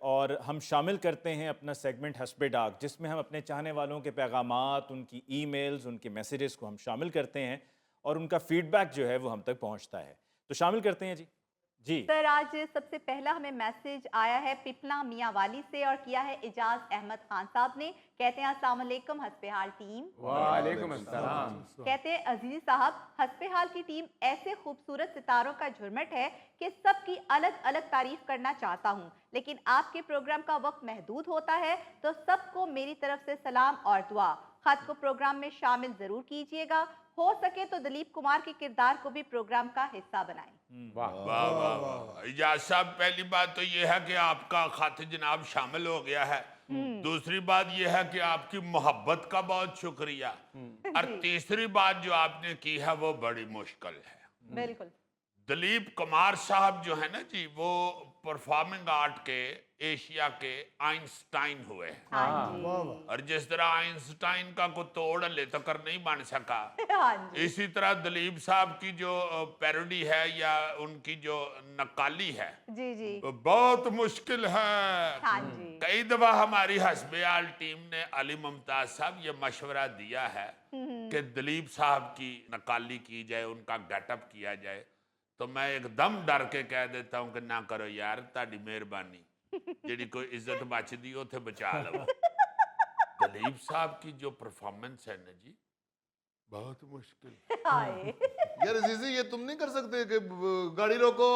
اور ہم شامل کرتے ہیں اپنا سیگمنٹ حسب ڈاک، جس میں ہم اپنے چاہنے والوں کے پیغامات، ان کی ای میلز، ان کے میسیجز کو ہم شامل کرتے ہیں اور ان کا فیڈ بیک جو ہے وہ ہم تک پہنچتا ہے. تو شامل کرتے ہیں جی. سر آج سب سے پہلا ہمیں میسج آیا ہے پپلا میاں والی سے اور کیا ہے اعجاز احمد خان صاحب نے. کہتے ہیں السلام علیکم حسب حال ٹیم. وعلیکم السلام. کہتے ہیں عزیزی صاحب حسب حال کی ٹیم ایسے خوبصورت ستاروں کا جھرمٹ ہے کہ سب کی الگ الگ تعریف کرنا چاہتا ہوں، لیکن آپ کے پروگرام کا وقت محدود ہوتا ہے تو سب کو میری طرف سے سلام اور دعا. خط کو پروگرام میں شامل ضرور کیجیے گا، ہو سکے تو دلیپ کمار کے کردار کو بھی پروگرام کا حصہ بنائیں. واہ واہ واہ. اعجاز صاحب پہلی بات تو یہ ہے کہ آپ کا خط جناب شامل ہو گیا ہے. دوسری بات یہ ہے کہ آپ کی محبت کا بہت شکریہ. اور تیسری بات جو آپ نے کی ہے وہ بڑی مشکل ہے. بالکل. دلیپ کمار صاحب جو ہے نا جی، وہ پرفارمنگ آرٹ کے ایشیا کے آئنسٹائن ہوئے ہیں. اور جس طرح آئنسٹائن کا کوئی توڑ لے تو کر نہیں بن سکا، اسی طرح دلیپ صاحب کی جو پیروڈی ہے یا ان کی جو نقالی ہے بہت مشکل ہے. کئی دفعہ ہماری حسب حال ٹیم نے علی ممتاز صاحب یہ مشورہ دیا ہے کہ دلیپ صاحب کی نقالی کی جائے، ان کا گیٹ اپ کیا جائے، تو میں ایک دم ڈر کے کہہ دیتا ہوں کہ نہ کرو یار، تہاڈی مہربانی، جیڑی کوئی عزت بچ دی اوتھے بچا لو. دلیپ صاحب کی جو پرفارمنس ہے نا جی، بہت مشکل. یار عزیزی یہ تم نہیں کر سکتے کہ گاڑی روکو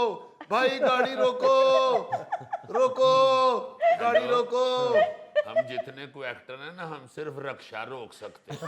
بھائی، گاڑی روکو، روکو گاڑی روکو. ہم جتنے کو ایکٹر ہیں نا، ہم صرف رکشہ روک سکتے ہیں،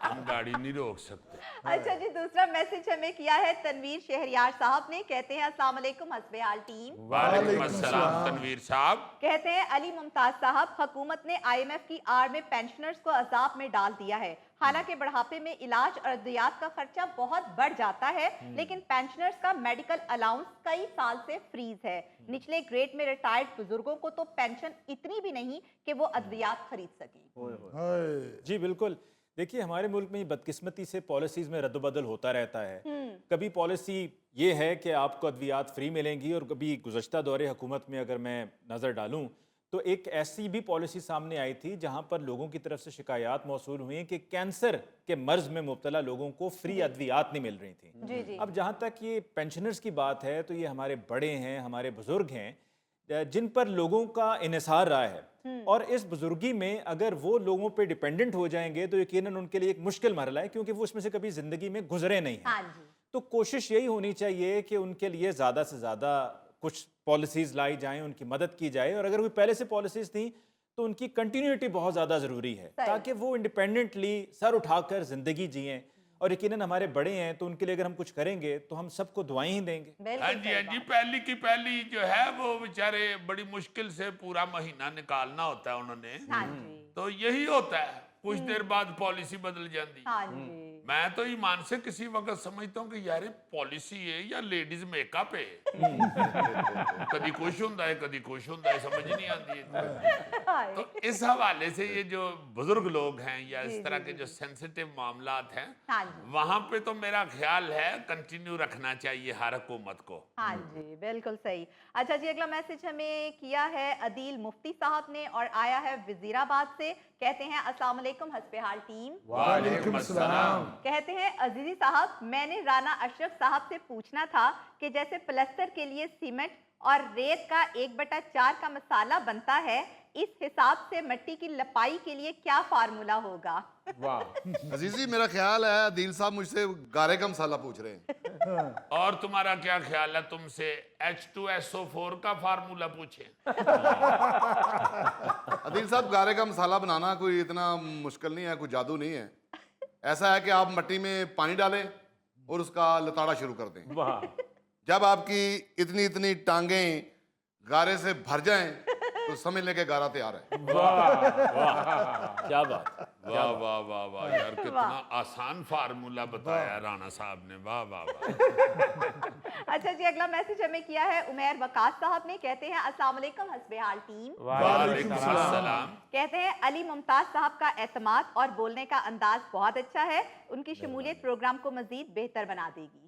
ہم گاڑی نہیں روک سکتے. اچھا جی، دوسرا میسج ہمیں کیا ہے تنویر شہریار صاحب نے. کہتے ہیں السلام علیکم حسب حال ٹیم. وعلیکم السلام تنویر صاحب. کہتے ہیں علی ممتاز صاحب، حکومت نے آئی ایم ایف کی آڑ میں پینشنرز کو عذاب میں ڈال دیا ہے. حالانکہ بڑھاپے میں علاج اور ادویات کا خرچہ بہت بڑھ جاتا ہے، لیکن پینشنرز کا میڈیکل الاؤنس کئی سال سے فریز ہے. نچلے گریڈ میں ریٹائرڈ بزرگوں کو تو پینشن اتنی بھی نہیں کہ وہ ادویات خرید سکیں. جی بالکل. دیکھیے ہمارے ملک میں بدقسمتی سے پالیسیز میں رد و بدل ہوتا رہتا ہے. کبھی پالیسی یہ ہے کہ آپ کو ادویات فری ملیں گی، اور کبھی گزشتہ دور حکومت میں اگر میں نظر ڈالوں تو ایک ایسی بھی پالیسی سامنے آئی تھی جہاں پر لوگوں کی طرف سے شکایات موصول ہوئی کہ کینسر کے مرض میں مبتلا لوگوں کو فری ادویات نہیں مل رہی تھیں. اب جہاں تک یہ پینشنرز کی بات ہے تو یہ ہمارے بڑے ہیں، ہمارے بزرگ ہیں جن پر لوگوں کا انحصار رہا ہے، اور اس بزرگی میں اگر وہ لوگوں پہ ڈیپینڈنٹ ہو جائیں گے تو یقیناً ان کے لیے ایک مشکل مرحلہ ہے، کیونکہ وہ اس میں سے کبھی زندگی میں گزرے نہیں ہیں. تو کوشش یہی ہونی چاہیے کہ ان کے لیے زیادہ سے زیادہ کچھ پالیسیز لائی جائیں، ان کی مدد کی جائے، اور اگر کوئی پہلے سے پالیسیز تھیں تو ان کی کنٹینیوٹی بہت زیادہ ضروری ہے تاکہ وہ انڈیپینڈنٹلی سر اٹھا کر زندگی جئیں. اور یقیناً ہمارے بڑے ہیں تو ان کے لیے اگر ہم کچھ کریں گے تو ہم سب کو دعائیں ہی دیں گے. ہاں جی، پہلی کی پہلی جو ہے وہ بیچارے بڑی مشکل سے پورا مہینہ نکالنا ہوتا ہے انہوں نے، تو یہی ہوتا ہے. کچھ دیر بعد پالیسی بدل جاندی. میں تو ایمان سے کسی وقت سمجھتا ہوں کہ یار پالیسی ہے یا لیڈیز میک اپ ہے. کدی خوش ہوندہ ہے کدی خوش ہوندہ ہے، سمجھ نہیں آتی ہے. تو اس حوالے سے یہ جو بزرگ لوگ ہیں یا اس طرح کے جو سینسٹیو معاملات ہیں، وہاں پہ تو میرا خیال ہے کنٹینیو رکھنا چاہیے ہر حکومت کو. ہاں جی بالکل صحیح. اچھا جی، اگلا میسج ہمیں کیا ہے عدیل مفتی صاحب نے اور آیا ہے وزیر آباد سے. کہتے ہیں السلام علیکم حسب حال ٹیم. وعلیکم السلام. کہتے ہیں عزیزی صاحب، میں نے رانا اشرف صاحب سے پوچھنا تھا کہ جیسے پلسٹر کے لیے سیمنٹ اور ریت کا 1/4 کا مسالہ بنتا ہے، اس حساب سے مٹی کی لپائی کے لیے کیا فارمولا ہوگا؟ عزیزی میرا خیال ہے عدیل صاحب مجھ سے گارے کا مسالہ پوچھ رہے ہیں. اور تمہارا کیا خیال ہے تم سے H2SO4 کا فارمولا پوچھیں؟ عدیل صاحب گارے کا مسالہ بنانا کوئی اتنا مشکل نہیں ہے، کوئی جادو نہیں ہے. ایسا ہے کہ آپ مٹی میں پانی ڈالیں اور اس کا لتاڑا شروع کر دیں. جب آپ کی اتنی ٹانگیں گارے سے بھر جائیں تو سمجھ لیں کہ گارا تیار ہے. کیا بات. واہ واہ واہ واہ یار، کتنا آسان فارمولا بتایا رانا صاحب نے. واہ واہ واہ. اچھا جی، اگلا میسج ہمیں کیا ہے عمیر وقاص صاحب نے. کہتے ہیں السلام علیکم حسب حال ٹیم. وعلیکم السلام. کہتے ہیں علی ممتاز صاحب کا اعتماد اور بولنے کا انداز بہت اچھا ہے، ان کی شمولیت پروگرام کو مزید بہتر بنا دے گی.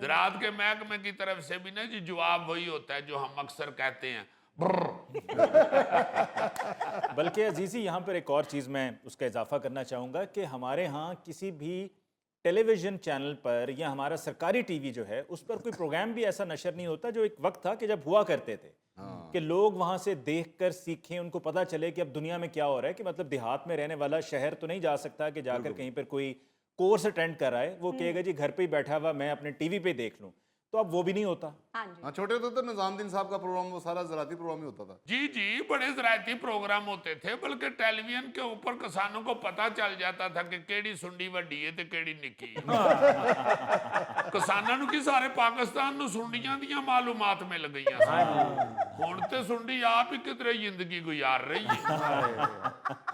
زراعت کے محکمے کی طرف سے بھی نا جی جواب وہی ہوتا ہے جو ہم اکثر کہتے ہیں بلکہ عزیزی یہاں پر ایک اور چیز میں اس کا اضافہ کرنا چاہوں گا کہ ہمارے ہاں کسی بھی ٹیلی ویژن چینل پر یا ہمارا سرکاری ٹی وی جو ہے اس پر کوئی پروگرام بھی ایسا نشر نہیں ہوتا جو ایک وقت تھا کہ جب ہوا کرتے تھے کہ لوگ وہاں سے دیکھ کر سیکھیں، ان کو پتہ چلے کہ اب دنیا میں کیا ہو رہا ہے، کہ مطلب دیہات میں رہنے والا شہر تو نہیں جا سکتا کہ جا کر کہیں پر کوئی کورس اٹینڈ کر رہا ہے، وہ کہے گا جی گھر پہ ہی بیٹھا ہوا میں اپنے ٹی وی پہ دیکھ لوں، تو اب وہ بھی نہیں ہوتا۔ ہاں جی ہاں چھوٹے ہوتے تو نظام الدین صاحب کا پروگرام وہ سارا زراعتی پروگرام ہی ہوتا تھا۔ جی بڑے زراعتی پروگرام ہوتے تھے، بلکہ ٹیلی ویژن کے اوپر کسانوں کو پتا چل جاتا تھا کہ کیڑی سنڈی وڈی ہے تے کیڑی نکی ہے۔ کسانوں نو کی سارے پاکستان نو سنڈیاں دیاں معلومات میں لگیاں ہن تے سنڈی آپ ہی کدھر زندگی گزار رہی ہے۔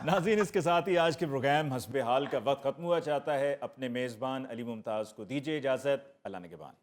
ناظرین اس کے ساتھ ہی آج کے پروگرام حسب حال کا وقت ختم ہوا چاہتا ہے۔ اپنے میزبان علی ممتاز کو دیجیے اجازت، اللہ نگہبان۔